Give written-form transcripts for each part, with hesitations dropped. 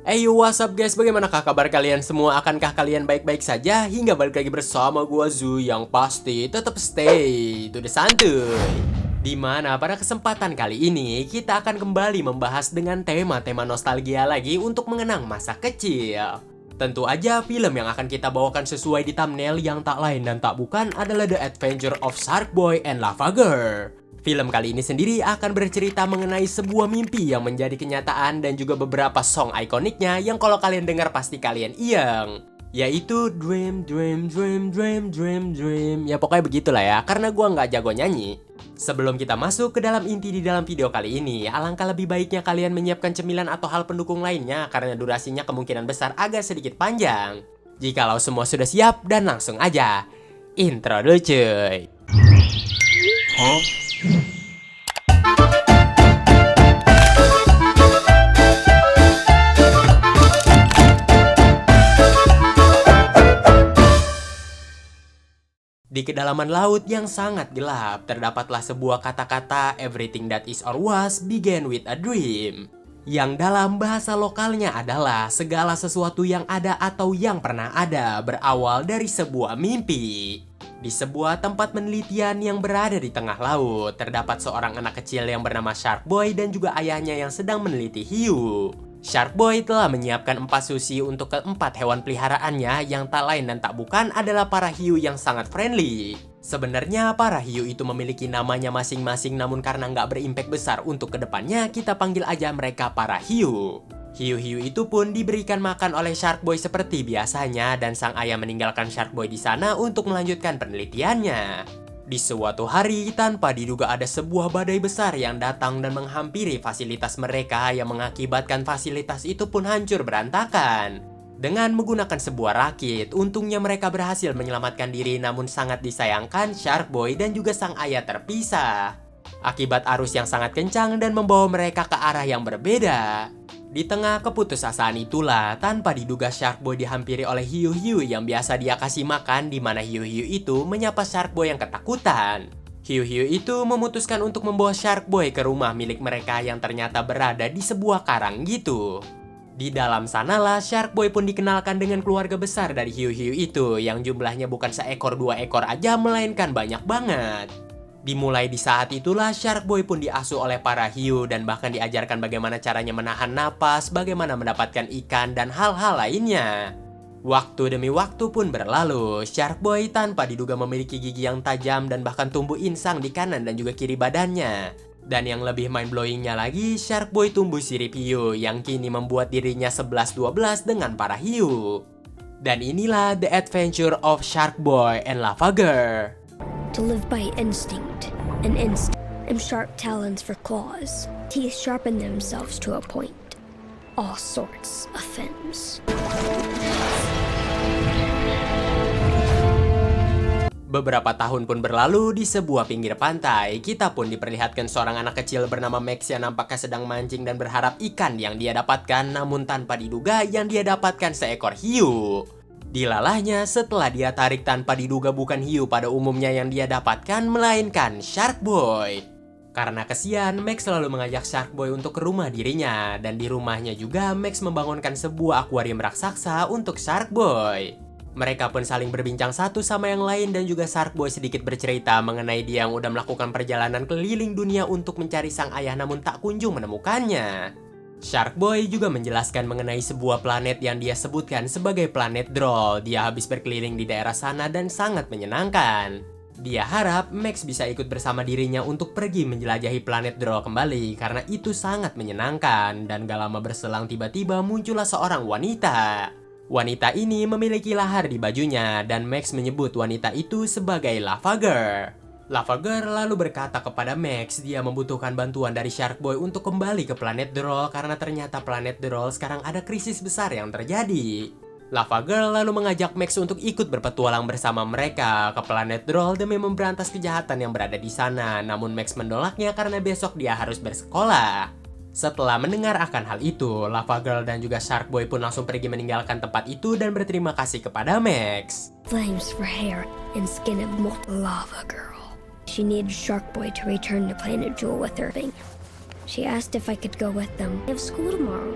Hey what's up guys, bagaimanakah kabar kalian semua? Akankah kalian baik-baik saja? Hingga balik lagi bersama gua Zu yang pasti tetap stay to the santuy. Dimana pada kesempatan kali ini kita akan kembali membahas dengan tema-tema nostalgia lagi untuk mengenang masa kecil. Tentu aja film yang akan kita bawakan sesuai di thumbnail yang tak lain dan tak bukan adalah The Adventure of Shark Boy and Lava Girl. Film kali ini sendiri akan bercerita mengenai sebuah mimpi yang menjadi kenyataan dan juga beberapa song ikoniknya yang kalau kalian dengar pasti kalian iyeng. Yaitu Dream, Dream, Dream, Dream, Dream, Dream. Ya pokoknya begitulah ya, karena gua nggak jago nyanyi. Sebelum kita masuk ke dalam inti di dalam video kali ini, alangkah lebih baiknya kalian menyiapkan cemilan atau hal pendukung lainnya karena durasinya kemungkinan besar agak sedikit panjang. Jikalau semua sudah siap dan langsung aja, intro dulu cuy. Di kedalaman laut yang sangat gelap, terdapatlah sebuah kata-kata everything that is or was began with a dream. Yang dalam bahasa lokalnya adalah segala sesuatu yang ada atau yang pernah ada berawal dari sebuah mimpi. Di sebuah tempat penelitian yang berada di tengah laut, terdapat seorang anak kecil yang bernama Shark Boy dan juga ayahnya yang sedang meneliti hiu. Shark Boy telah menyiapkan 4 sushi untuk keempat hewan peliharaannya yang tak lain dan tak bukan adalah para hiu yang sangat friendly. Sebenarnya para hiu itu memiliki namanya masing-masing namun karena nggak berimpact besar untuk kedepannya kita panggil aja mereka para hiu. Hiu-hiu itu pun diberikan makan oleh Shark Boy seperti biasanya dan sang ayah meninggalkan Shark Boy di sana untuk melanjutkan penelitiannya. Di suatu hari, tanpa diduga ada sebuah badai besar yang datang dan menghampiri fasilitas mereka yang mengakibatkan fasilitas itu pun hancur berantakan. Dengan menggunakan sebuah rakit, untungnya mereka berhasil menyelamatkan diri namun sangat disayangkan Shark Boy dan juga sang ayah terpisah. Akibat arus yang sangat kencang dan membawa mereka ke arah yang berbeda. Di tengah keputusasaan itulah, tanpa diduga Shark Boy dihampiri oleh hiu-hiu yang biasa dia kasih makan di mana hiu-hiu itu menyapa Shark Boy yang ketakutan. Hiu-hiu itu memutuskan untuk membawa Shark Boy ke rumah milik mereka yang ternyata berada di sebuah karang gitu. Di dalam sanalah Shark Boy pun dikenalkan dengan keluarga besar dari hiu-hiu itu yang jumlahnya bukan seekor 2 ekor aja melainkan banyak banget. Dimulai di saat itulah Shark Boy pun diasuh oleh para hiu dan bahkan diajarkan bagaimana caranya menahan napas, bagaimana mendapatkan ikan dan hal-hal lainnya. Waktu demi waktu pun berlalu, Shark Boy tanpa diduga memiliki gigi yang tajam dan bahkan tumbuh insang di kanan dan juga kiri badannya. Dan yang lebih mind-blowingnya lagi, Shark Boy tumbuh sirip hiu yang kini membuat dirinya 11-12 dengan para hiu. Dan inilah The Adventure of Shark Boy and Lava Girl. To live by instinct, and sharp talons for claws. Teeth sharpen themselves to a point. All sorts of fins. Beberapa tahun pun berlalu di sebuah pinggir pantai, kita pun diperlihatkan seorang anak kecil bernama Max yang nampaknya sedang mancing dan berharap ikan yang dia dapatkan, namun tanpa diduga yang dia dapatkan seekor hiu. Dilalahnya setelah dia tarik tanpa diduga bukan hiu pada umumnya yang dia dapatkan melainkan Shark Boy. Karena kesian, Max selalu mengajak Shark Boy untuk ke rumah dirinya dan di rumahnya juga Max membangunkan sebuah akuarium raksasa untuk Shark Boy. Mereka pun saling berbincang satu sama yang lain dan juga Shark Boy sedikit bercerita mengenai dia yang udah melakukan perjalanan keliling dunia untuk mencari sang ayah namun tak kunjung menemukannya. Shark Boy juga menjelaskan mengenai sebuah planet yang dia sebutkan sebagai planet Droll. Dia habis berkeliling di daerah sana dan sangat menyenangkan. Dia harap Max bisa ikut bersama dirinya untuk pergi menjelajahi planet Droll kembali karena itu sangat menyenangkan. Dan gak lama berselang tiba-tiba muncullah seorang wanita. Wanita ini memiliki lahar di bajunya dan Max menyebut wanita itu sebagai Lava Girl. Lava Girl lalu berkata kepada Max dia membutuhkan bantuan dari Shark Boy untuk kembali ke planet Droll karena ternyata planet Droll sekarang ada krisis besar yang terjadi. Lava Girl lalu mengajak Max untuk ikut berpetualang bersama mereka ke planet Droll demi memberantas kejahatan yang berada di sana. Namun Max menolaknya karena besok dia harus bersekolah. Setelah mendengar akan hal itu, Lava Girl dan juga Shark Boy pun langsung pergi meninggalkan tempat itu dan berterima kasih kepada Max. Flames for hair and skin of molten lava girl. She needed Shark Boy to return to Planet Jewel with her. She asked if I could go with them. I have school tomorrow.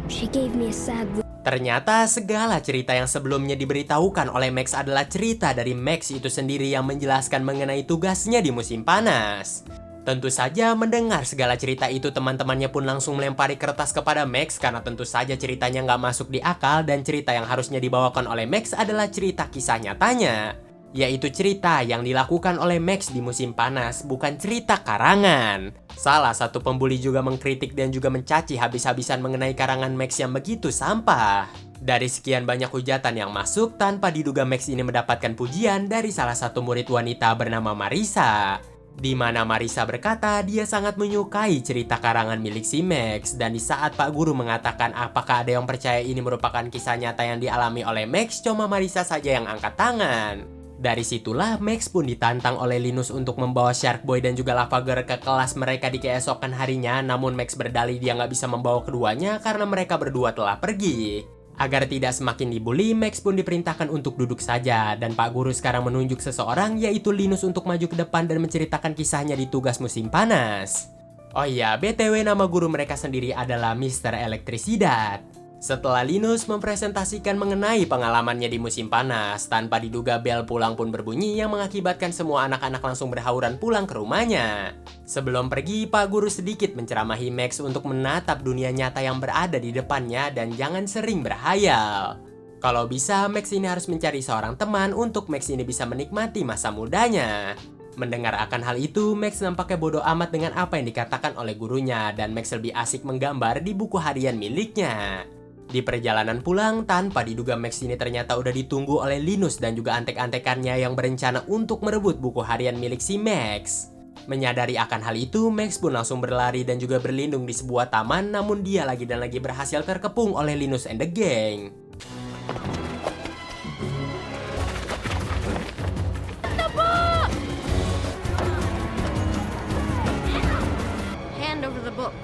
She gave me a sad look. Ternyata segala cerita yang sebelumnya diberitahukan oleh Max adalah cerita dari Max itu sendiri yang menjelaskan mengenai tugasnya di musim panas. Tentu saja mendengar segala cerita itu teman-temannya pun langsung melempari kertas kepada Max karena tentu saja ceritanya nggak masuk di akal dan cerita yang harusnya dibawakan oleh Max adalah cerita kisah nyatanya. Yaitu cerita yang dilakukan oleh Max di musim panas, bukan cerita karangan. Salah satu pembuli juga mengkritik dan juga mencaci habis-habisan mengenai karangan Max yang begitu sampah. Dari sekian banyak hujatan yang masuk, tanpa diduga Max ini mendapatkan pujian dari salah satu murid wanita bernama Marissa. Di mana Marissa berkata dia sangat menyukai cerita karangan milik si Max. Dan di saat Pak Guru mengatakan apakah ada yang percaya ini merupakan kisah nyata yang dialami oleh Max, cuma Marissa saja yang angkat tangan. Dari situlah Max pun ditantang oleh Linus untuk membawa Shark Boy dan juga Lava Girl ke kelas mereka di keesokan harinya. Namun Max berdalih dia nggak bisa membawa keduanya karena mereka berdua telah pergi. Agar tidak semakin dibully, Max pun diperintahkan untuk duduk saja. Dan Pak Guru sekarang menunjuk seseorang yaitu Linus untuk maju ke depan dan menceritakan kisahnya di tugas musim panas. Oh iya, BTW nama guru mereka sendiri adalah Mr. Elektrisidad. Setelah Linus mempresentasikan mengenai pengalamannya di musim panas, tanpa diduga bel pulang pun berbunyi yang mengakibatkan semua anak-anak langsung berhauran pulang ke rumahnya. Sebelum pergi, Pak Guru sedikit menceramahi Max untuk menatap dunia nyata yang berada di depannya dan jangan sering berhayal. Kalau bisa, Max ini harus mencari seorang teman untuk Max ini bisa menikmati masa mudanya. Mendengar akan hal itu, Max nampaknya bodoh amat dengan apa yang dikatakan oleh gurunya dan Max lebih asik menggambar di buku harian miliknya. Di perjalanan pulang, tanpa diduga Max ini ternyata udah ditunggu oleh Linus dan juga antek-antekannya yang berencana untuk merebut buku harian milik si Max. Menyadari akan hal itu, Max pun langsung berlari dan juga berlindung di sebuah taman, namun dia lagi dan lagi berhasil terkepung oleh Linus and the gang. Hand over the book.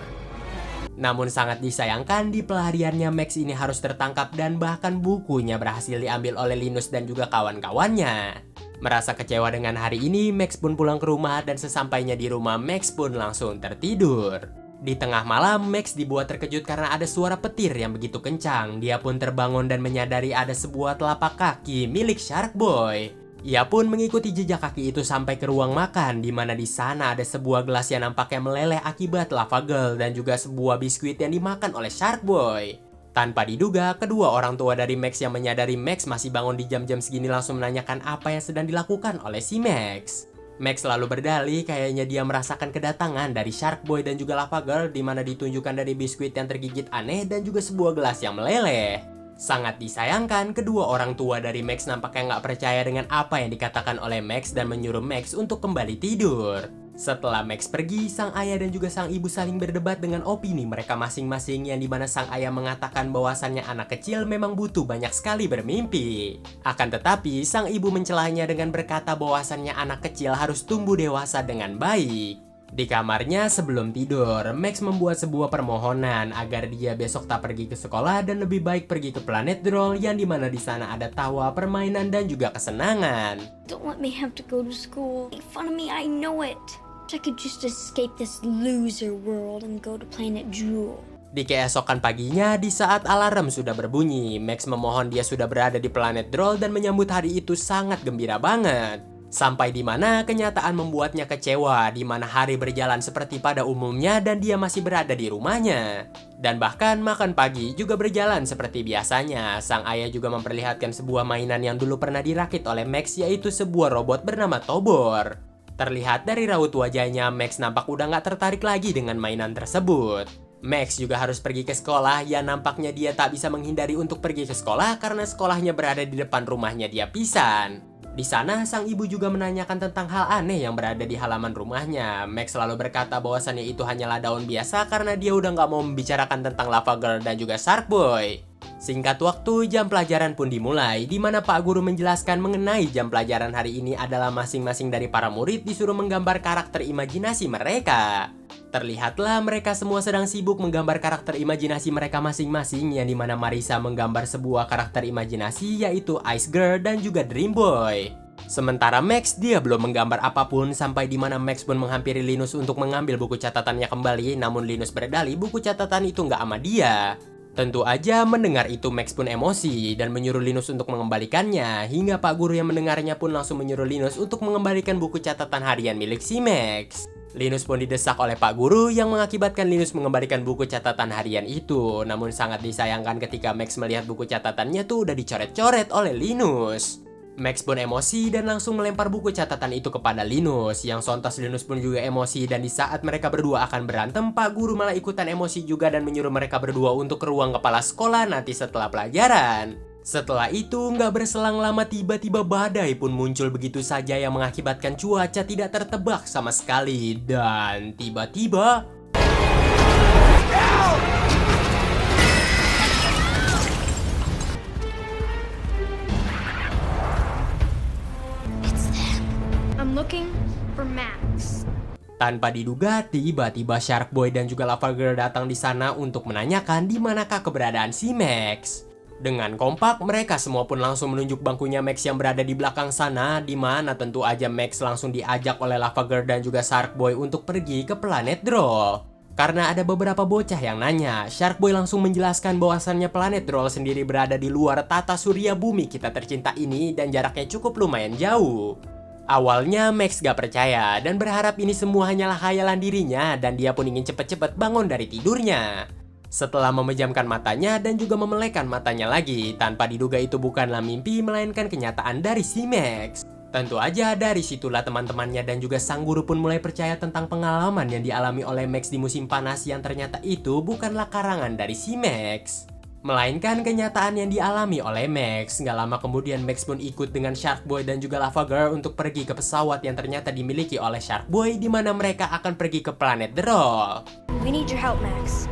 Namun sangat disayangkan di pelariannya Max ini harus tertangkap dan bahkan bukunya berhasil diambil oleh Linus dan juga kawan-kawannya. Merasa kecewa dengan hari ini, Max pun pulang ke rumah dan sesampainya di rumah Max pun langsung tertidur. Di tengah malam, Max dibuat terkejut karena ada suara petir yang begitu kencang. Dia pun terbangun dan menyadari ada sebuah telapak kaki milik Shark Boy. Ia pun mengikuti jejak kaki itu sampai ke ruang makan, di mana di sana ada sebuah gelas yang nampaknya meleleh akibat Lava Girl dan juga sebuah biskuit yang dimakan oleh Shark Boy. Tanpa diduga, kedua orang tua dari Max yang menyadari Max masih bangun di jam-jam segini langsung menanyakan apa yang sedang dilakukan oleh si Max. Max lalu berdalih kayaknya dia merasakan kedatangan dari Shark Boy dan juga Lava Girl, di mana ditunjukkan dari biskuit yang tergigit aneh dan juga sebuah gelas yang meleleh. Sangat disayangkan, kedua orang tua dari Max nampaknya nggak percaya dengan apa yang dikatakan oleh Max dan menyuruh Max untuk kembali tidur. Setelah Max pergi, sang ayah dan juga sang ibu saling berdebat dengan opini mereka masing-masing yang dimana sang ayah mengatakan bahwasannya anak kecil memang butuh banyak sekali bermimpi. Akan tetapi, sang ibu mencelahnya dengan berkata bahwasannya anak kecil harus tumbuh dewasa dengan baik. Di kamarnya sebelum tidur, Max membuat sebuah permohonan agar dia besok tak pergi ke sekolah dan lebih baik pergi ke planet Droll yang dimana di sana ada tawa, permainan dan juga kesenangan. Don't let me have to go to school. Make fun of me, I know it. I could just escape this loser world and go to planet Drool. Di keesokan paginya, di saat alarm sudah berbunyi, Max memohon dia sudah berada di planet Droll dan menyambut hari itu sangat gembira banget. Sampai di mana kenyataan membuatnya kecewa, di mana hari berjalan seperti pada umumnya dan dia masih berada di rumahnya. Dan bahkan makan pagi juga berjalan seperti biasanya. Sang ayah juga memperlihatkan sebuah mainan yang dulu pernah dirakit oleh Max, yaitu sebuah robot bernama Tobor. Terlihat dari raut wajahnya, Max nampak udah gak tertarik lagi dengan mainan tersebut. Max juga harus pergi ke sekolah, ya nampaknya dia tak bisa menghindari untuk pergi ke sekolah karena sekolahnya berada di depan rumahnya dia pisan. Di sana, sang ibu juga menanyakan tentang hal aneh yang berada di halaman rumahnya. Max selalu berkata bahwasannya itu hanyalah daun biasa karena dia udah gak mau membicarakan tentang Lava Girl dan juga Shark Boy. Singkat waktu, jam pelajaran pun dimulai, di mana Pak Guru menjelaskan mengenai jam pelajaran hari ini adalah masing-masing dari para murid disuruh menggambar karakter imajinasi mereka. Terlihatlah mereka semua sedang sibuk menggambar karakter imajinasi mereka masing-masing, yang dimana Marissa menggambar sebuah karakter imajinasi yaitu Ice Girl dan juga Dream Boy. Sementara Max dia belum menggambar apapun sampai dimana Max pun menghampiri Linus untuk mengambil buku catatannya kembali, namun Linus berdalih buku catatan itu nggak sama dia. Tentu aja mendengar itu Max pun emosi dan menyuruh Linus untuk mengembalikannya, hingga Pak Guru yang mendengarnya pun langsung menyuruh Linus untuk mengembalikan buku catatan harian milik si Max. Linus pun didesak oleh Pak Guru yang mengakibatkan Linus mengembalikan buku catatan harian itu. Namun sangat disayangkan ketika Max melihat buku catatannya tuh udah dicoret-coret oleh Linus. Max pun emosi dan langsung melempar buku catatan itu kepada Linus. Yang sontas Linus pun juga emosi, dan di saat mereka berdua akan berantem, Pak Guru malah ikutan emosi juga dan menyuruh mereka berdua untuk ke ruang kepala sekolah nanti setelah pelajaran. Setelah itu, nggak berselang lama tiba-tiba badai pun muncul begitu saja yang mengakibatkan cuaca tidak tertebak sama sekali. Dan tiba-tiba... I'm looking for Max. Tanpa diduga, tiba-tiba Shark Boy dan juga Lava Girl datang di sana untuk menanyakan di manakah keberadaan si Max. Dengan kompak, mereka semua pun langsung menunjuk bangkunya Max yang berada di belakang sana, di mana tentu aja Max langsung diajak oleh Lava Girl dan juga Shark Boy untuk pergi ke planet Droll. Karena ada beberapa bocah yang nanya, Shark Boy langsung menjelaskan bahwasannya planet Droll sendiri berada di luar tata surya bumi kita tercinta ini dan jaraknya cukup lumayan jauh. Awalnya Max gak percaya dan berharap ini semua hanyalah khayalan dirinya, dan dia pun ingin cepet-cepet bangun dari tidurnya. Setelah memejamkan matanya dan juga memelekan matanya lagi, tanpa diduga itu bukanlah mimpi melainkan kenyataan dari si Max. Tentu aja dari situlah teman-temannya dan juga sang guru pun mulai percaya tentang pengalaman yang dialami oleh Max di musim panas yang ternyata itu bukanlah karangan dari si Max, melainkan kenyataan yang dialami oleh Max. Gak lama kemudian Max pun ikut dengan Shark Boy dan juga Lava Girl untuk pergi ke pesawat yang ternyata dimiliki oleh Shark Boy, di mana mereka akan pergi ke planet Droll. We need your help, Max.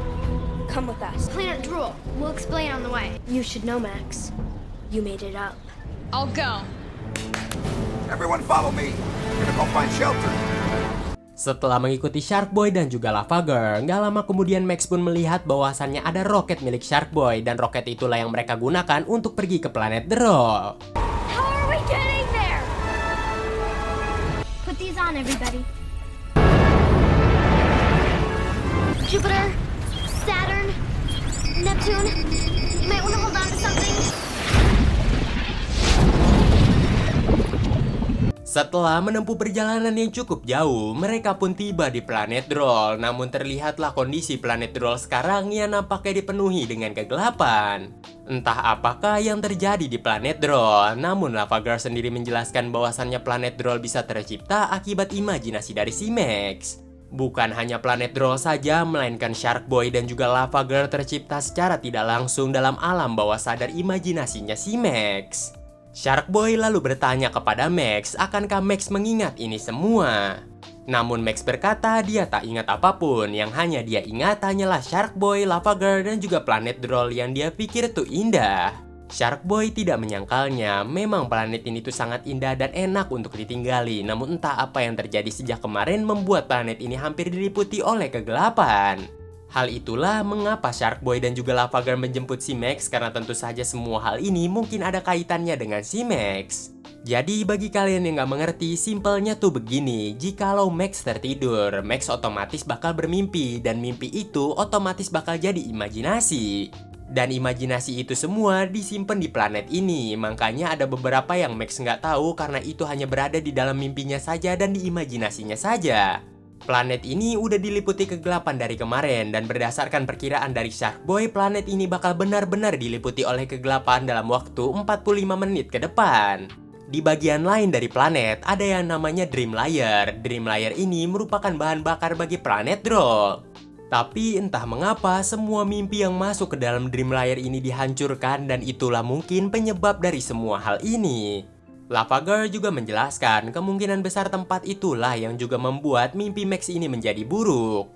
Come with us. Planet Drool. We'll explain on the way. You should know, Max. You made it up. I'll go. Everyone follow me. We're gonna go find shelter. Setelah mengikuti Shark Boy dan juga Lava Girl, gak lama kemudian Max pun melihat bahwasannya ada roket milik Shark Boy, dan roket itulah yang mereka gunakan untuk pergi ke planet Droll. How are we getting there? Put these on, everybody. Jupiter, Saturn, Neptune. You might want to hold on to something. Setelah menempuh perjalanan yang cukup jauh, mereka pun tiba di planet Droll. Namun terlihatlah kondisi planet Droll sekarang yang nampaknya dipenuhi dengan kegelapan. Entah apakah yang terjadi di planet Droll, namun Lava Girl sendiri menjelaskan bahwasannya planet Droll bisa tercipta akibat imajinasi dari si Max. Bukan hanya planet Droll saja, melainkan Shark Boy dan juga Lava Girl tercipta secara tidak langsung dalam alam bawah sadar imajinasinya si Max. Shark Boy lalu bertanya kepada Max, akankah Max mengingat ini semua? Namun Max berkata dia tak ingat apapun, yang hanya dia ingat hanyalah Shark Boy, Lava Girl, dan juga planet Droll yang dia pikir tuh indah. Shark Boy tidak menyangkalnya, memang planet ini tuh sangat indah dan enak untuk ditinggali. Namun entah apa yang terjadi sejak kemarin membuat planet ini hampir diliputi oleh kegelapan. Hal itulah mengapa Shark Boy dan juga Lava Girl menjemput si Max, karena tentu saja semua hal ini mungkin ada kaitannya dengan si Max. Jadi bagi kalian yang gak mengerti, simpelnya tuh begini, jikalau Max tertidur, Max otomatis bakal bermimpi, dan mimpi itu otomatis bakal jadi imajinasi. Dan imajinasi itu semua disimpan di planet ini, makanya ada beberapa yang Max nggak tahu karena itu hanya berada di dalam mimpinya saja dan di imajinasinya saja. Planet ini udah diliputi kegelapan dari kemarin, dan berdasarkan perkiraan dari Shark Boy, planet ini bakal benar-benar diliputi oleh kegelapan dalam waktu 45 menit ke depan. Di bagian lain dari planet, ada yang namanya Dream Layer. Dream Layer ini merupakan bahan bakar bagi planet Droll. Tapi entah mengapa semua mimpi yang masuk ke dalam Dream Layer ini dihancurkan, dan itulah mungkin penyebab dari semua hal ini. Lava Girl juga menjelaskan kemungkinan besar tempat itulah yang juga membuat mimpi Max ini menjadi buruk.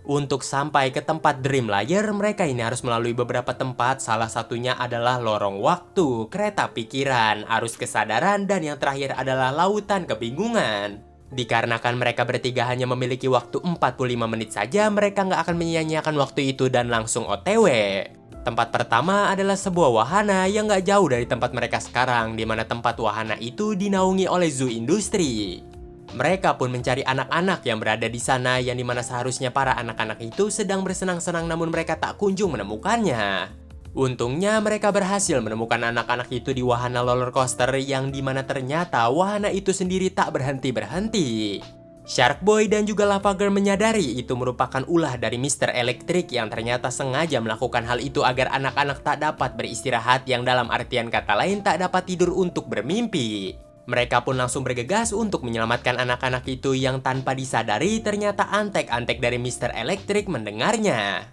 Untuk sampai ke tempat Dream Layer, mereka ini harus melalui beberapa tempat, salah satunya adalah lorong waktu, kereta pikiran, arus kesadaran, dan yang terakhir adalah lautan kebingungan. Dikarenakan mereka bertiga hanya memiliki waktu 45 menit saja, mereka nggak akan menyia-nyiakan waktu itu dan langsung OTW. Tempat pertama adalah sebuah wahana yang nggak jauh dari tempat mereka sekarang, di mana tempat wahana itu dinaungi oleh zoo industri. Mereka pun mencari anak-anak yang berada di sana yang dimana seharusnya para anak-anak itu sedang bersenang-senang namun mereka tak kunjung menemukannya. Untungnya mereka berhasil menemukan anak-anak itu di wahana roller coaster yang dimana ternyata wahana itu sendiri tak berhenti-berhenti. Shark Boy dan juga Lava Girl menyadari itu merupakan ulah dari Mr. Electric yang ternyata sengaja melakukan hal itu agar anak-anak tak dapat beristirahat, yang dalam artian kata lain tak dapat tidur untuk bermimpi. Mereka pun langsung bergegas untuk menyelamatkan anak-anak itu yang tanpa disadari ternyata antek-antek dari Mr. Electric mendengarnya.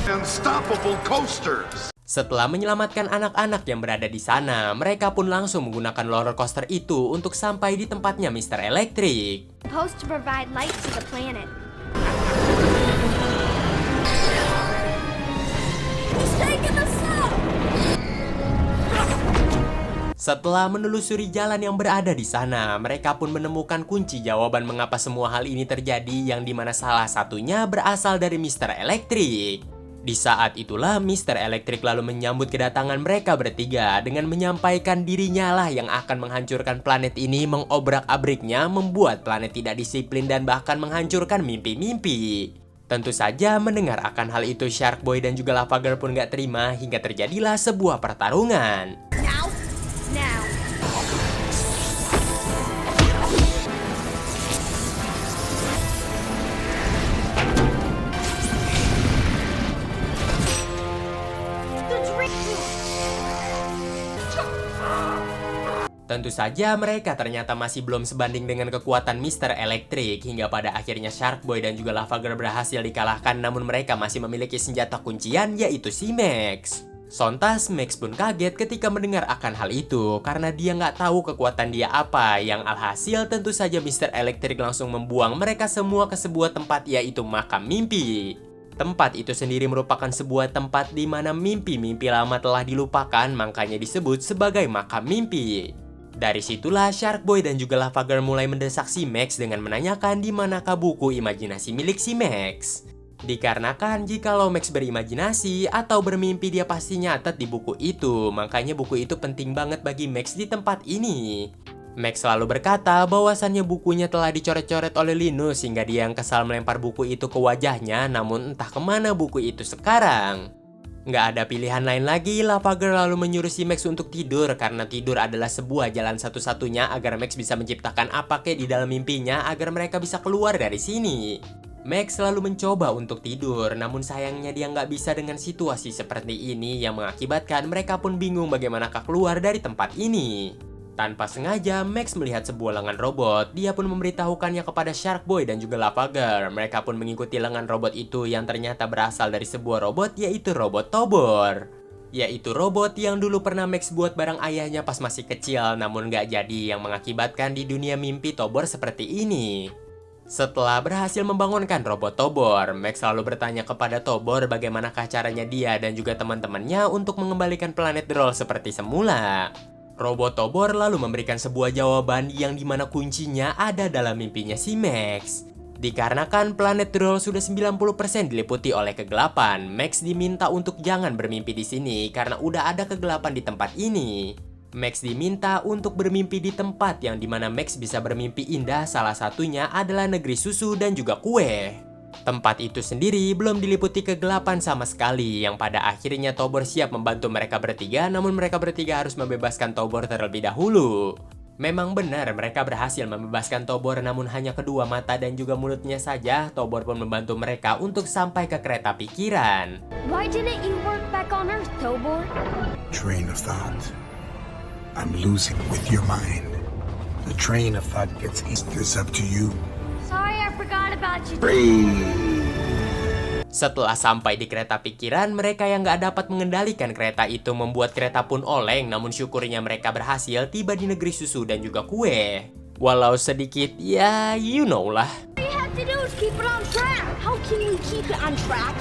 Unstoppable coasters. Setelah menyelamatkan anak-anak yang berada di sana, mereka pun langsung menggunakan roller coaster itu untuk sampai di tempatnya Mr. Electric. Supposed to provide light to the planet. Setelah menelusuri jalan yang berada di sana, mereka pun menemukan kunci jawaban mengapa semua hal ini terjadi, yang dimana salah satunya berasal dari Mr. Electric. Di saat itulah Mr. Electric lalu menyambut kedatangan mereka bertiga dengan menyampaikan dirinya lah yang akan menghancurkan planet ini, mengobrak-abriknya, membuat planet tidak disiplin dan bahkan menghancurkan mimpi-mimpi. Tentu saja mendengar akan hal itu Shark Boy dan juga Lava Girl pun gak terima hingga terjadilah sebuah pertarungan. Now. Tentu saja mereka ternyata masih belum sebanding dengan kekuatan Mr. Electric, hingga pada akhirnya Shark Boy dan juga Lava Girl berhasil dikalahkan, namun mereka masih memiliki senjata kuncian yaitu si Max. Sontas Max pun kaget ketika mendengar akan hal itu karena dia nggak tahu kekuatan dia apa, yang alhasil tentu saja Mr. Electric langsung membuang mereka semua ke sebuah tempat yaitu makam mimpi. Tempat itu sendiri merupakan sebuah tempat di mana mimpi-mimpi lama telah dilupakan, makanya disebut sebagai makam mimpi. Dari situlah Shark Boy dan juga Lava Girl mulai mendesak si Max dengan menanyakan di manakah buku imajinasi milik si Max. Dikarenakan jikalau Max berimajinasi atau bermimpi dia pasti nyatet di buku itu, makanya buku itu penting banget bagi Max di tempat ini. Max selalu berkata bahwasannya bukunya telah dicoret-coret oleh Linus hingga dia yang kesal melempar buku itu ke wajahnya, namun entah kemana buku itu sekarang. Nggak ada pilihan lain lagi, Lava Girl lalu menyuruh si Max untuk tidur karena tidur adalah sebuah jalan satu-satunya agar Max bisa menciptakan apa kek di dalam mimpinya agar mereka bisa keluar dari sini. Max selalu mencoba untuk tidur, namun sayangnya dia nggak bisa dengan situasi seperti ini yang mengakibatkan mereka pun bingung bagaimanakah keluar dari tempat ini. Tanpa sengaja, Max melihat sebuah lengan robot. Dia pun memberitahukannya kepada Shark Boy dan juga Lava Girl. Mereka pun mengikuti lengan robot itu yang ternyata berasal dari sebuah robot yaitu robot Tobor. Yaitu robot yang dulu pernah Max buat bareng ayahnya pas masih kecil, namun nggak jadi, yang mengakibatkan di dunia mimpi Tobor seperti ini. Setelah berhasil membangunkan robot Tobor, Max selalu bertanya kepada Tobor bagaimanakah caranya dia dan juga teman-temannya untuk mengembalikan planet Droll seperti semula. Robot Tobor lalu memberikan sebuah jawaban yang dimana kuncinya ada dalam mimpinya si Max. Dikarenakan planet Droll sudah 90% diliputi oleh kegelapan, Max diminta untuk jangan bermimpi di sini karena udah ada kegelapan di tempat ini. Max diminta untuk bermimpi di tempat yang dimana Max bisa bermimpi indah, salah satunya adalah negeri susu dan juga kue. Tempat itu sendiri belum diliputi kegelapan sama sekali, yang pada akhirnya Tobor siap membantu mereka bertiga, namun mereka bertiga harus membebaskan Tobor terlebih dahulu. Memang benar mereka berhasil membebaskan Tobor, namun hanya kedua mata dan juga mulutnya saja. Tobor pun membantu mereka untuk sampai ke kereta pikiran. Why didn't you work back on Earth, Tobor? Train of thought. I'm losing with your mind. The train of thought gets east. It's up to you. Sorry, I forgot about you. Setelah sampai di kereta pikiran, mereka yang nggak dapat mengendalikan kereta itu membuat kereta pun oleng, namun syukurnya mereka berhasil tiba di negeri susu dan juga kue. Walau sedikit, ya you know lah. All you have to do is keep it on track. How can we keep it on track?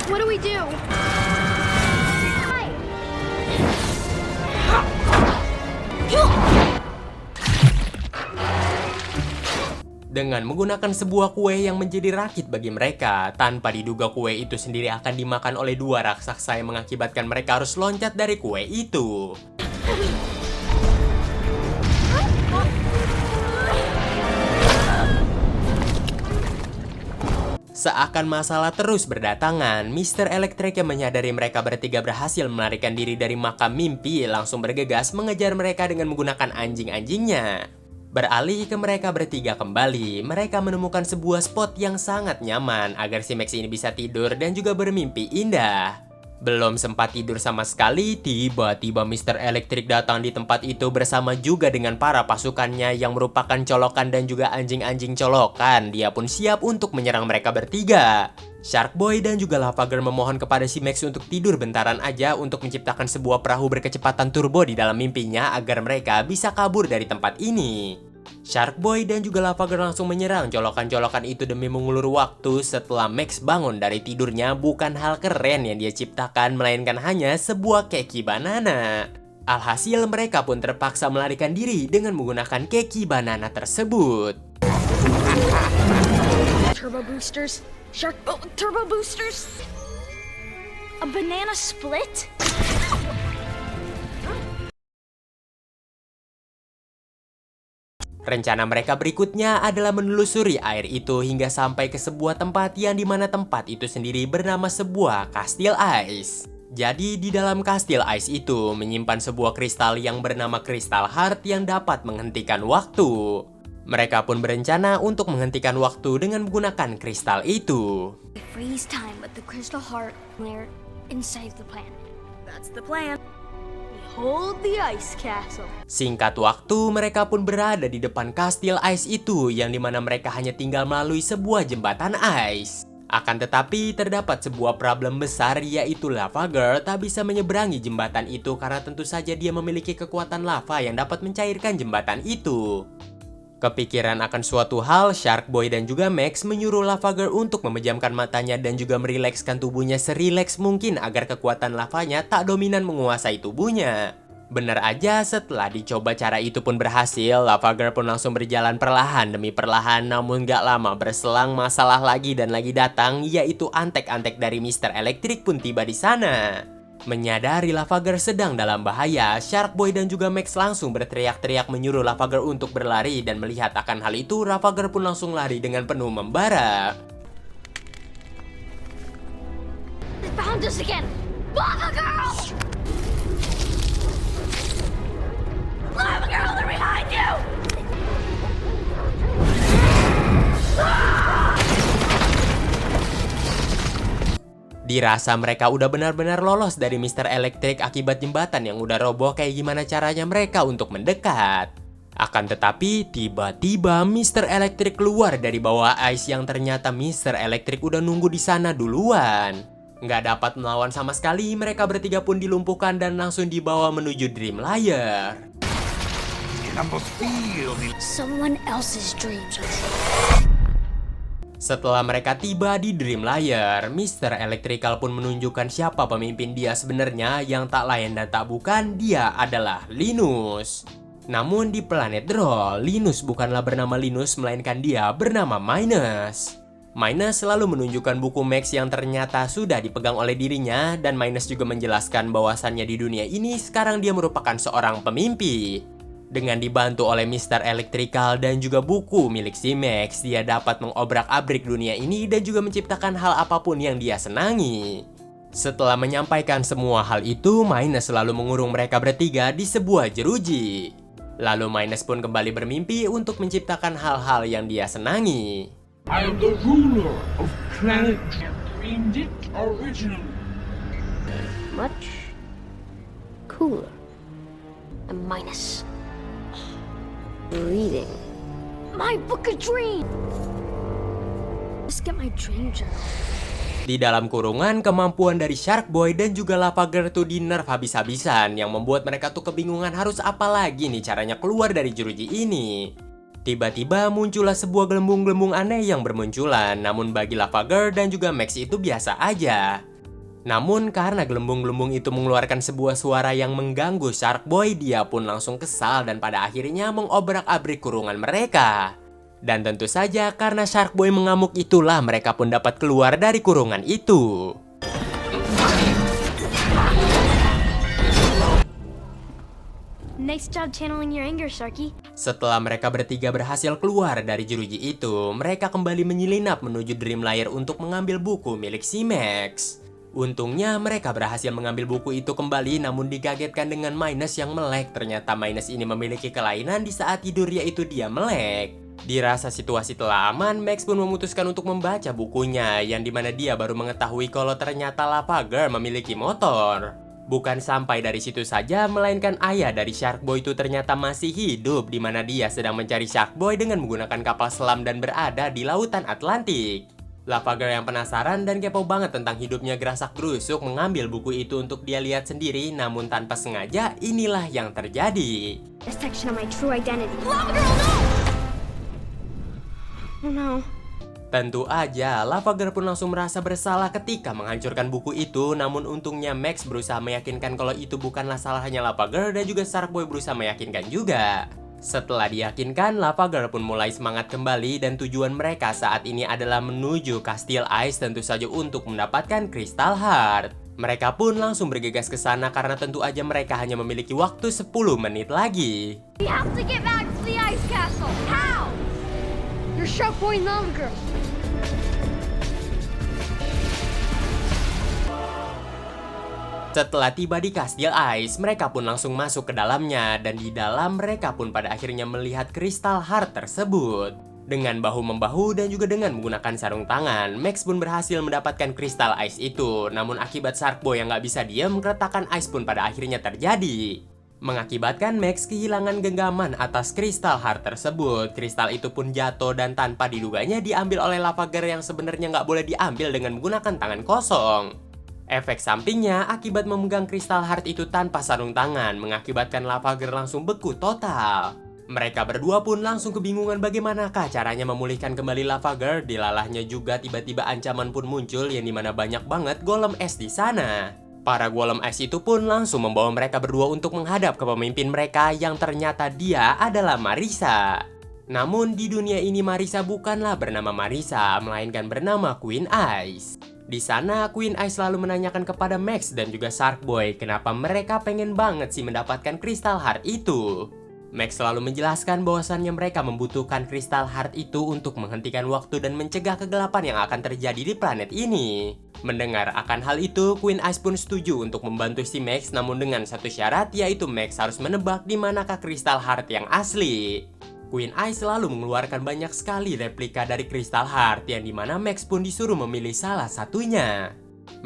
What do we do? dengan menggunakan sebuah kue yang menjadi rakit bagi mereka. Tanpa diduga kue itu sendiri akan dimakan oleh dua raksasa yang mengakibatkan mereka harus loncat dari kue itu. Seakan masalah terus berdatangan, Mr. Electric yang menyadari mereka bertiga berhasil melarikan diri dari makam mimpi langsung bergegas mengejar mereka dengan menggunakan anjing-anjingnya. Beralih ke mereka bertiga kembali, mereka menemukan sebuah spot yang sangat nyaman agar si Max ini bisa tidur dan juga bermimpi indah. Belum sempat tidur sama sekali, tiba-tiba Mr. Electric datang di tempat itu bersama juga dengan para pasukannya yang merupakan colokan dan juga anjing-anjing colokan. Dia pun siap untuk menyerang mereka bertiga. Shark Boy dan juga Lava Girl memohon kepada si Max untuk tidur bentaran aja untuk menciptakan sebuah perahu berkecepatan turbo di dalam mimpinya agar mereka bisa kabur dari tempat ini. Shark Boy dan juga Lava Girl langsung menyerang colokan-colokan itu demi mengulur waktu. Setelah Max bangun dari tidurnya, bukan hal keren yang dia ciptakan, melainkan hanya sebuah keki banana. Alhasil mereka pun terpaksa melarikan diri dengan menggunakan keki banana tersebut. Turbo boosters? Shark turbo boosters? A banana split? Rencana mereka berikutnya adalah menelusuri air itu hingga sampai ke sebuah tempat yang dimana tempat itu sendiri bernama sebuah kastil ice. Jadi di dalam kastil ice itu menyimpan sebuah kristal yang bernama Crystal Heart yang dapat menghentikan waktu. Mereka pun berencana untuk menghentikan waktu dengan menggunakan kristal itu. We freeze time with the crystal heart there inside the planet. That's the plan. We hold the ice castle. Singkat waktu, mereka pun berada di depan kastil ice itu yang dimana mereka hanya tinggal melalui sebuah jembatan ice. Akan tetapi terdapat sebuah problem besar, yaitu Lava Girl tak bisa menyeberangi jembatan itu karena tentu saja dia memiliki kekuatan lava yang dapat mencairkan jembatan itu. Kepikiran akan suatu hal, Shark Boy dan juga Max menyuruh Lava Girl untuk memejamkan matanya dan juga merilekskan tubuhnya serileks mungkin agar kekuatan lavanya tak dominan menguasai tubuhnya. Bener aja, setelah dicoba cara itu pun berhasil, Lava Girl pun langsung berjalan perlahan demi perlahan, namun gak lama berselang masalah lagi dan lagi datang, yaitu antek-antek dari Mr. Electric pun tiba di sana. Menyadari Lava Girl sedang dalam bahaya, Shark Boy dan juga Max langsung berteriak-teriak menyuruh Lava Girl untuk berlari, dan melihat akan hal itu, Lava Girl pun langsung lari dengan penuh membara. They found us again! Lava Girl! Lava Girl, they're behind you! Dirasa mereka udah benar-benar lolos dari Mr. Electric akibat jembatan yang udah roboh, kayak gimana caranya mereka untuk mendekat. Akan tetapi tiba-tiba Mr. Electric keluar dari bawah ice yang ternyata Mr. Electric udah nunggu di sana duluan. Nggak dapat melawan sama sekali, mereka bertiga pun dilumpuhkan dan langsung dibawa menuju Dream Layer. Someone else's dreams are Setelah mereka tiba di Dream Layer, Mr. Electrical pun menunjukkan siapa pemimpin dia sebenarnya, yang tak lain dan tak bukan, dia adalah Linus. Namun di planet Droll, Linus bukanlah bernama Linus, melainkan dia bernama Minus. Minus selalu menunjukkan buku Max yang ternyata sudah dipegang oleh dirinya, dan Minus juga menjelaskan bahwasannya di dunia ini sekarang dia merupakan seorang pemimpi. Dengan dibantu oleh Mr. Electrical dan juga buku milik si Max, dia dapat mengobrak-abrik dunia ini dan juga menciptakan hal apapun yang dia senangi. Setelah menyampaikan semua hal itu, Minus selalu mengurung mereka bertiga di sebuah jeruji. Lalu Minus pun kembali bermimpi untuk menciptakan hal-hal yang dia senangi. I am the ruler of planet Dreamed it originally. much cooler. And Minus reading my book of dreams. Just get my dream journal. Di dalam kurungan, kemampuan dari Shark Boy dan juga Lava Girl tuh di nerf habis-habisan, yang membuat mereka tuh kebingungan harus apa lagi nih caranya keluar dari jeruji ini. Tiba-tiba muncullah sebuah gelembung-gelembung aneh yang bermunculan, namun bagi Lava Girl dan juga Max itu biasa aja. Namun karena gelembung-gelembung itu mengeluarkan sebuah suara yang mengganggu Shark Boy, dia pun langsung kesal dan pada akhirnya mengobrak-abrik kurungan mereka. Dan tentu saja karena Shark Boy mengamuk itulah mereka pun dapat keluar dari kurungan itu. Nice job channeling your anger, Sharky. Setelah mereka bertiga berhasil keluar dari jeruji itu, mereka kembali menyelinap menuju Dream Layer untuk mengambil buku milik si Max. Untungnya mereka berhasil mengambil buku itu kembali, namun dikagetkan dengan Minus yang melek. Ternyata Minus ini memiliki kelainan di saat tidur, yaitu dia melek. Dirasa situasi telah aman, Max pun memutuskan untuk membaca bukunya, yang dimana dia baru mengetahui kalau ternyata Lava Girl memiliki motor. Bukan sampai dari situ saja, melainkan ayah dari Shark Boy itu ternyata masih hidup, di mana dia sedang mencari Shark Boy dengan menggunakan kapal selam dan berada di lautan Atlantik. Lava Girl yang penasaran dan kepo banget tentang hidupnya gerasak-gerusuk mengambil buku itu untuk dia lihat sendiri, namun tanpa sengaja inilah yang terjadi. A section of my true identity. Lava Girl, no! Oh no. Tentu aja, Lava Girl pun langsung merasa bersalah ketika menghancurkan buku itu, namun untungnya Max berusaha meyakinkan kalau itu bukanlah salahnya Lava Girl dan juga Shark Boy berusaha meyakinkan juga. Setelah diyakinkan, Lava Girl pun mulai semangat kembali dan tujuan mereka saat ini adalah menuju Kastil Ice, tentu saja untuk mendapatkan Crystal Heart. Mereka pun langsung bergegas ke sana karena tentu aja mereka hanya memiliki waktu 10 menit lagi. We have to get back to the ice castle. How? You're Shark Boy and Lava Girl. Setelah tiba di Kastil Ice, mereka pun langsung masuk ke dalamnya, dan di dalam mereka pun pada akhirnya melihat Crystal Heart tersebut. Dengan bahu-membahu dan juga dengan menggunakan sarung tangan, Max pun berhasil mendapatkan Crystal Ice itu. Namun akibat Shark Boy yang nggak bisa diam, keretakan ice pun pada akhirnya terjadi. Mengakibatkan Max kehilangan genggaman atas Crystal Heart tersebut. Kristal itu pun jatuh dan tanpa diduganya diambil oleh Lava Girl yang sebenarnya nggak boleh diambil dengan menggunakan tangan kosong. Efek sampingnya akibat memegang Crystal Heart itu tanpa sarung tangan mengakibatkan Lava Girl langsung beku total. Mereka berdua pun langsung kebingungan bagaimanakah caranya memulihkan kembali Lava Girl. Dilalahnya juga tiba-tiba ancaman pun muncul yang dimana banyak banget golem es di sana. Para golem es itu pun langsung membawa mereka berdua untuk menghadap ke pemimpin mereka yang ternyata dia adalah Marisa. Namun di dunia ini Marisa bukanlah bernama Marisa, melainkan bernama Queen Ice. Di sana Queen Ice selalu menanyakan kepada Max dan juga Shark Boy kenapa mereka pengen banget sih mendapatkan Crystal Heart itu. Max selalu menjelaskan bahwasannya mereka membutuhkan Crystal Heart itu untuk menghentikan waktu dan mencegah kegelapan yang akan terjadi di planet ini. Mendengar akan hal itu, Queen Ice pun setuju untuk membantu si Max, namun dengan satu syarat, yaitu Max harus menebak di manakah Crystal Heart yang asli. Queen Ice selalu mengeluarkan banyak sekali replika dari Crystal Heart, yang dimana Max pun disuruh memilih salah satunya.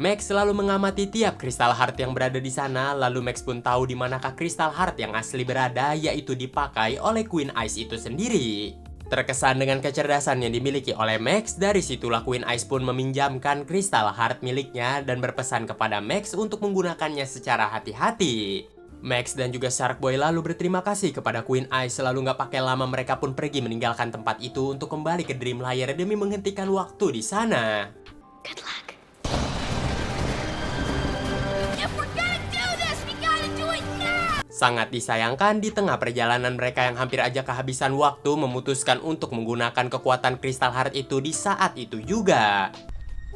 Max selalu mengamati tiap Crystal Heart yang berada di sana, lalu Max pun tahu di manakah Crystal Heart yang asli berada, yaitu dipakai oleh Queen Ice itu sendiri. Terkesan dengan kecerdasan yang dimiliki oleh Max, dari situlah Queen Ice pun meminjamkan Crystal Heart miliknya dan berpesan kepada Max untuk menggunakannya secara hati-hati. Max dan juga Shark Boy lalu berterima kasih kepada Queen Ice, selalu nggak pakai lama mereka pun pergi meninggalkan tempat itu untuk kembali ke Dream Layer demi menghentikan waktu di sana. Good luck. If we're gonna do this, we gotta do it now. Sangat disayangkan di tengah perjalanan mereka yang hampir aja kehabisan waktu memutuskan untuk menggunakan kekuatan Crystal Heart itu di saat itu juga.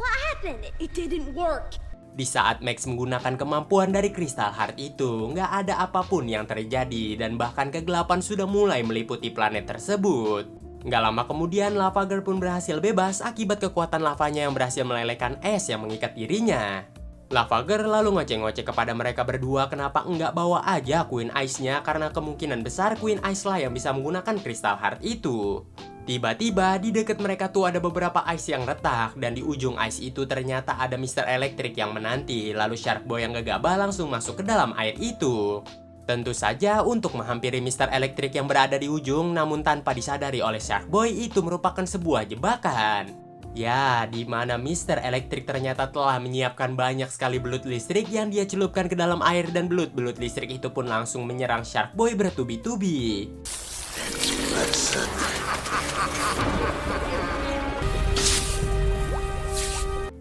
What happened? It didn't work. Di saat Max menggunakan kemampuan dari Crystal Heart itu, nggak ada apapun yang terjadi dan bahkan kegelapan sudah mulai meliputi planet tersebut. Nggak lama kemudian, Lava Girl pun berhasil bebas akibat kekuatan lavanya yang berhasil melelehkan es yang mengikat dirinya. Lava Girl lalu ngoceh-ngoceh kepada mereka berdua kenapa nggak bawa aja Queen Ice-nya, karena kemungkinan besar Queen Ice lah yang bisa menggunakan Crystal Heart itu. Tiba-tiba di dekat mereka tuh ada beberapa ice yang retak, dan di ujung ice itu ternyata ada Mr. Electric yang menanti. Lalu Shark Boy yang gegabah langsung masuk ke dalam air itu. Tentu saja untuk menghampiri Mr. Electric yang berada di ujung, namun tanpa disadari oleh Shark Boy itu merupakan sebuah jebakan. Ya, di mana Mr. Electric ternyata telah menyiapkan banyak sekali belut listrik yang dia celupkan ke dalam air, dan belut-belut listrik itu pun langsung menyerang Shark Boy bertubi-tubi.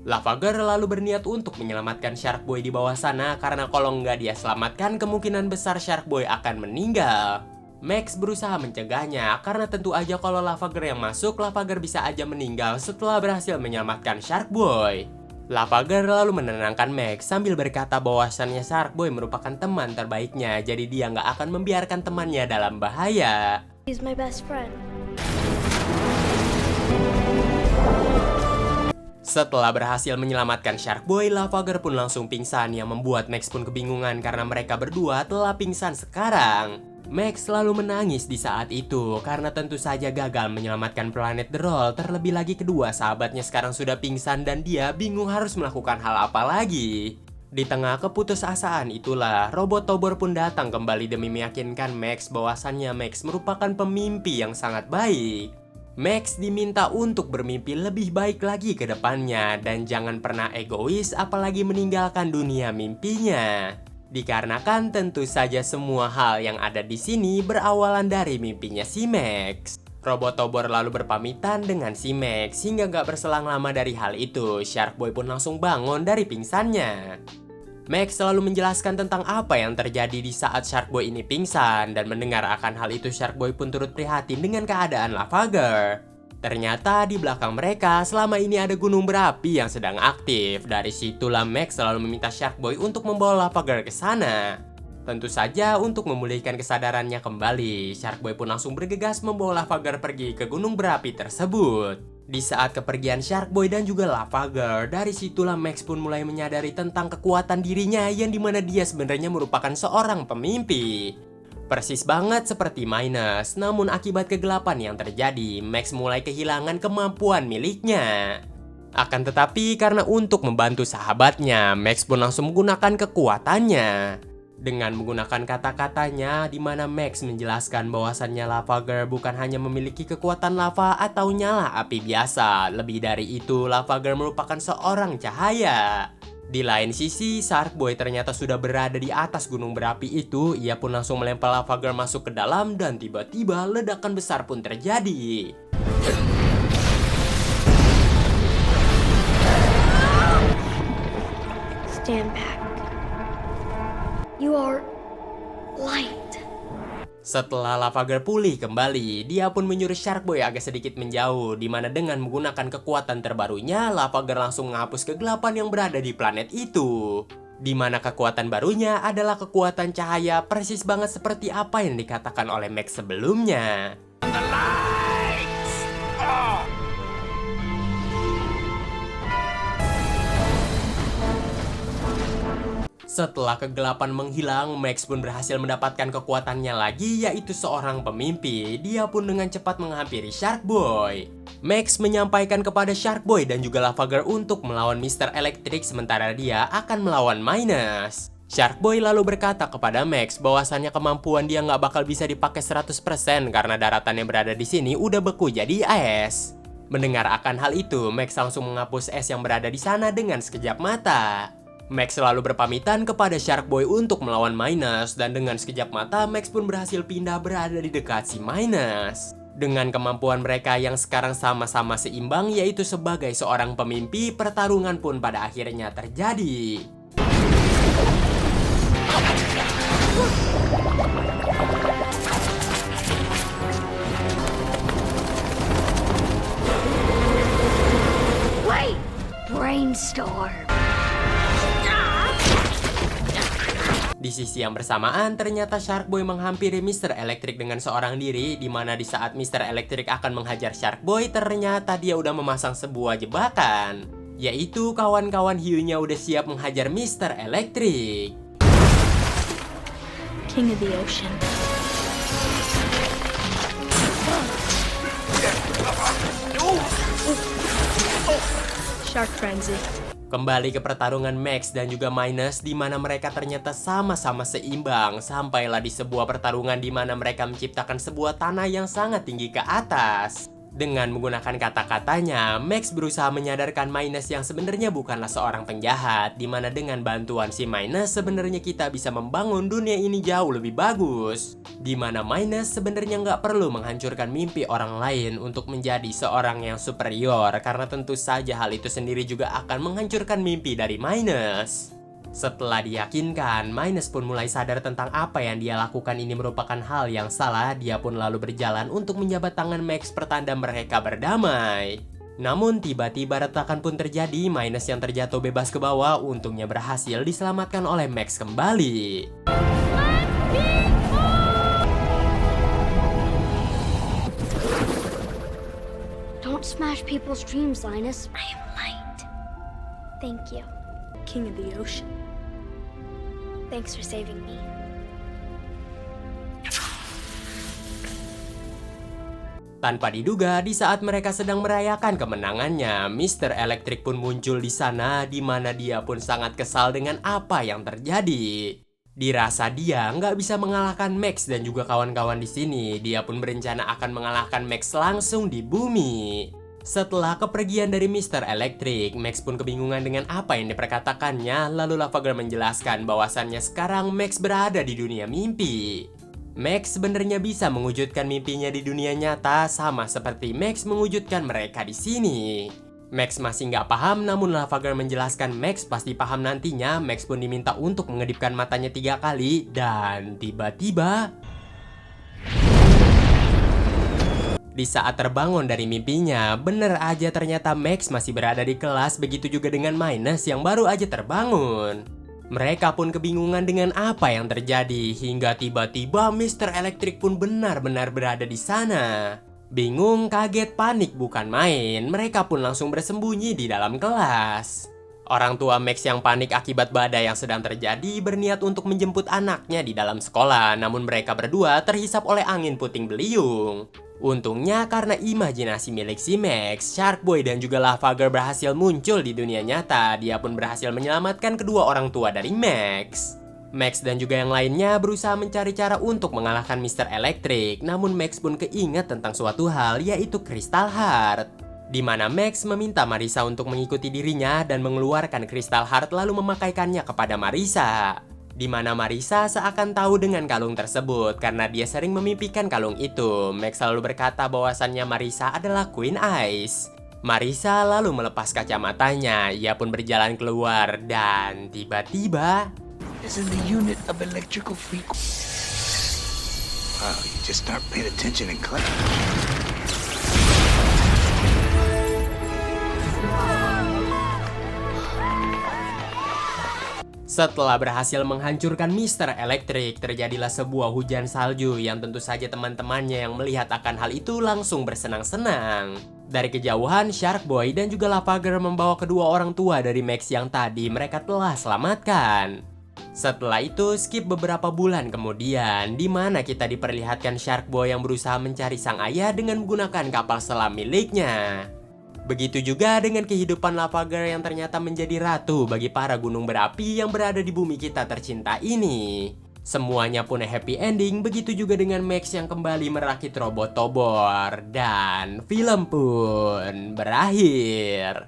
Lava Girl lalu berniat untuk menyelamatkan Shark Boy di bawah sana, karena kalau nggak dia selamatkan kemungkinan besar Shark Boy akan meninggal. Max berusaha mencegahnya karena tentu aja kalau Lava Girl yang masuk, Lava Girl bisa aja meninggal setelah berhasil menyelamatkan Shark Boy. Lava Girl lalu menenangkan Max sambil berkata bahwasannya Shark Boy merupakan teman terbaiknya, jadi dia nggak akan membiarkan temannya dalam bahaya. He's my best friend. Setelah berhasil menyelamatkan Shark Boy, Lava Girl pun langsung pingsan yang membuat Max pun kebingungan karena mereka berdua telah pingsan sekarang. Max selalu menangis di saat itu karena tentu saja gagal menyelamatkan planet The Roll. Terlebih lagi kedua sahabatnya sekarang sudah pingsan dan dia bingung harus melakukan hal apa lagi. Di tengah keputusasaan itulah, robot Tobor pun datang kembali demi meyakinkan Max bahwasannya Max merupakan pemimpi yang sangat baik. Max diminta untuk bermimpi lebih baik lagi ke depannya dan jangan pernah egois apalagi meninggalkan dunia mimpinya. Dikarenakan tentu saja semua hal yang ada di sini berawalan dari mimpinya si Max. Robot Tobor lalu berpamitan dengan si Max hingga gak berselang lama dari hal itu, Shark Boy pun langsung bangun dari pingsannya. Max selalu menjelaskan tentang apa yang terjadi di saat Shark Boy ini pingsan dan mendengar akan hal itu Shark Boy pun turut prihatin dengan keadaan Lava Girl. Ternyata di belakang mereka selama ini ada gunung berapi yang sedang aktif. Dari situlah Max selalu meminta Shark Boy untuk membawa Lava Girl ke sana. Tentu saja untuk memulihkan kesadarannya kembali, Shark Boy pun langsung bergegas membawa Lava Girl pergi ke gunung berapi tersebut. Di saat kepergian Shark Boy dan juga Lava Girl, dari situlah Max pun mulai menyadari tentang kekuatan dirinya yang dimana dia sebenarnya merupakan seorang pemimpi. Persis banget seperti Minus, namun akibat kegelapan yang terjadi, Max mulai kehilangan kemampuan miliknya. Akan tetapi karena untuk membantu sahabatnya, Max pun langsung menggunakan kekuatannya. Dengan menggunakan kata-katanya, di mana Max menjelaskan bahwasannya Lava Girl bukan hanya memiliki kekuatan lava atau nyala api biasa. Lebih dari itu, Lava Girl merupakan seorang cahaya. Di lain sisi, Shark Boy ternyata sudah berada di atas gunung berapi itu. Ia pun langsung melempar Lava Girl masuk ke dalam dan tiba-tiba ledakan besar pun terjadi. Stand back. You are light. Setelah Lava Girl pulih kembali, dia pun menyuruh Shark Boy agak sedikit menjauh, di mana dengan menggunakan kekuatan terbarunya, Lava Girl langsung menghapus kegelapan yang berada di planet itu. Di mana kekuatan barunya adalah kekuatan cahaya, persis banget seperti apa yang dikatakan oleh Max sebelumnya. Setelah kegelapan menghilang, Max pun berhasil mendapatkan kekuatannya lagi, yaitu seorang pemimpi. Dia pun dengan cepat menghampiri Shark Boy. Max menyampaikan kepada Shark Boy dan juga Lava Girl untuk melawan Mr. Electric sementara dia akan melawan Minus. Shark Boy lalu berkata kepada Max bahwasannya kemampuan dia nggak bakal bisa dipakai 100% karena daratan yang berada di sini udah beku jadi es. Mendengar akan hal itu, Max langsung menghapus es yang berada di sana dengan sekejap mata. Max selalu berpamitan kepada Shark Boy untuk melawan Minus dan dengan sekejap mata Max pun berhasil pindah berada di dekat si Minus. Dengan kemampuan mereka yang sekarang sama-sama seimbang yaitu sebagai seorang pemimpi, pertarungan pun pada akhirnya terjadi. Wait! Brainstorm. Di sisi yang bersamaan, ternyata Shark Boy menghampiri Mr. Electric dengan seorang diri, di mana di saat Mr. Electric akan menghajar Shark Boy, ternyata dia udah memasang sebuah jebakan. Yaitu kawan-kawan hiunya udah siap menghajar Mr. Electric. King of the ocean. Shark frenzy. Kembali ke pertarungan Max dan juga Minus, di mana mereka ternyata sama-sama seimbang. Sampailah di sebuah pertarungan di mana mereka menciptakan sebuah tanah yang sangat tinggi ke atas. Dengan menggunakan kata-katanya, Max berusaha menyadarkan Minus yang sebenarnya bukanlah seorang penjahat, di mana dengan bantuan si Minus sebenarnya kita bisa membangun dunia ini jauh lebih bagus. Di mana Minus sebenarnya nggak perlu menghancurkan mimpi orang lain untuk menjadi seorang yang superior, karena tentu saja hal itu sendiri juga akan menghancurkan mimpi dari Minus. Setelah diyakinkan, Minus pun mulai sadar tentang apa yang dia lakukan ini merupakan hal yang salah. Dia pun lalu berjalan untuk menjabat tangan Max pertanda mereka berdamai. Namun tiba-tiba retakan pun terjadi, Minus yang terjatuh bebas ke bawah untungnya berhasil diselamatkan oleh Max kembali. Don't smash people's dreams, Linus. I am light. Thank you. King of the ocean. Thanks for saving me. Tanpa diduga, di saat mereka sedang merayakan kemenangannya, Mr. Electric pun muncul di sana, di mana dia pun sangat kesal dengan apa yang terjadi. Dirasa dia nggak bisa mengalahkan Max dan juga kawan-kawan di sini, dia pun berencana akan mengalahkan Max langsung di bumi. Setelah kepergian dari Mr. Electric, Max pun kebingungan dengan apa yang diperkatakannya, lalu Lava Girl menjelaskan bahwasannya sekarang Max berada di dunia mimpi. Max sebenarnya bisa mewujudkan mimpinya di dunia nyata sama seperti Max mewujudkan mereka di sini. Max masih nggak paham, namun Lava Girl menjelaskan Max pasti paham nantinya. Max pun diminta untuk mengedipkan matanya 3 kali dan tiba-tiba di saat terbangun dari mimpinya, bener aja ternyata Max masih berada di kelas, begitu juga dengan Minus yang baru aja terbangun. Mereka pun kebingungan dengan apa yang terjadi, hingga tiba-tiba Mr. Electric pun benar-benar berada di sana. Bingung, kaget, panik bukan main, mereka pun langsung bersembunyi di dalam kelas. Orang tua Max yang panik akibat badai yang sedang terjadi berniat untuk menjemput anaknya di dalam sekolah, namun mereka berdua terhisap oleh angin puting beliung. Untungnya karena imajinasi milik si Max, Shark Boy dan juga Lava Girl berhasil muncul di dunia nyata. Dia pun berhasil menyelamatkan kedua orang tua dari Max. Max dan juga yang lainnya berusaha mencari cara untuk mengalahkan Mr. Electric. Namun Max pun keinget tentang suatu hal, yaitu Crystal Heart, di mana Max meminta Marissa untuk mengikuti dirinya dan mengeluarkan Crystal Heart lalu memakaikannya kepada Marissa. Di mana Marissa seakan tahu dengan kalung tersebut karena dia sering memimpikan kalung itu. Max selalu berkata bahwasannya Marissa adalah Queen Ice. Marissa lalu melepas kacamatanya, ia pun berjalan keluar dan tiba-tiba Is in the unit of electrical frequency. Wow, you just start paying attention in class. Setelah berhasil menghancurkan Mr. Electric, terjadilah sebuah hujan salju yang tentu saja teman-temannya yang melihat akan hal itu langsung bersenang-senang. Dari kejauhan, Shark Boy dan juga Lava Girl membawa kedua orang tua dari Max yang tadi mereka telah selamatkan. Setelah itu, skip beberapa bulan kemudian, di mana kita diperlihatkan Shark Boy yang berusaha mencari sang ayah dengan menggunakan kapal selam miliknya. Begitu juga dengan kehidupan Lava Girl yang ternyata menjadi ratu bagi para gunung berapi yang berada di bumi kita tercinta ini. Semuanya pun happy ending, begitu juga dengan Max yang kembali merakit robot Tobor. Dan film pun berakhir.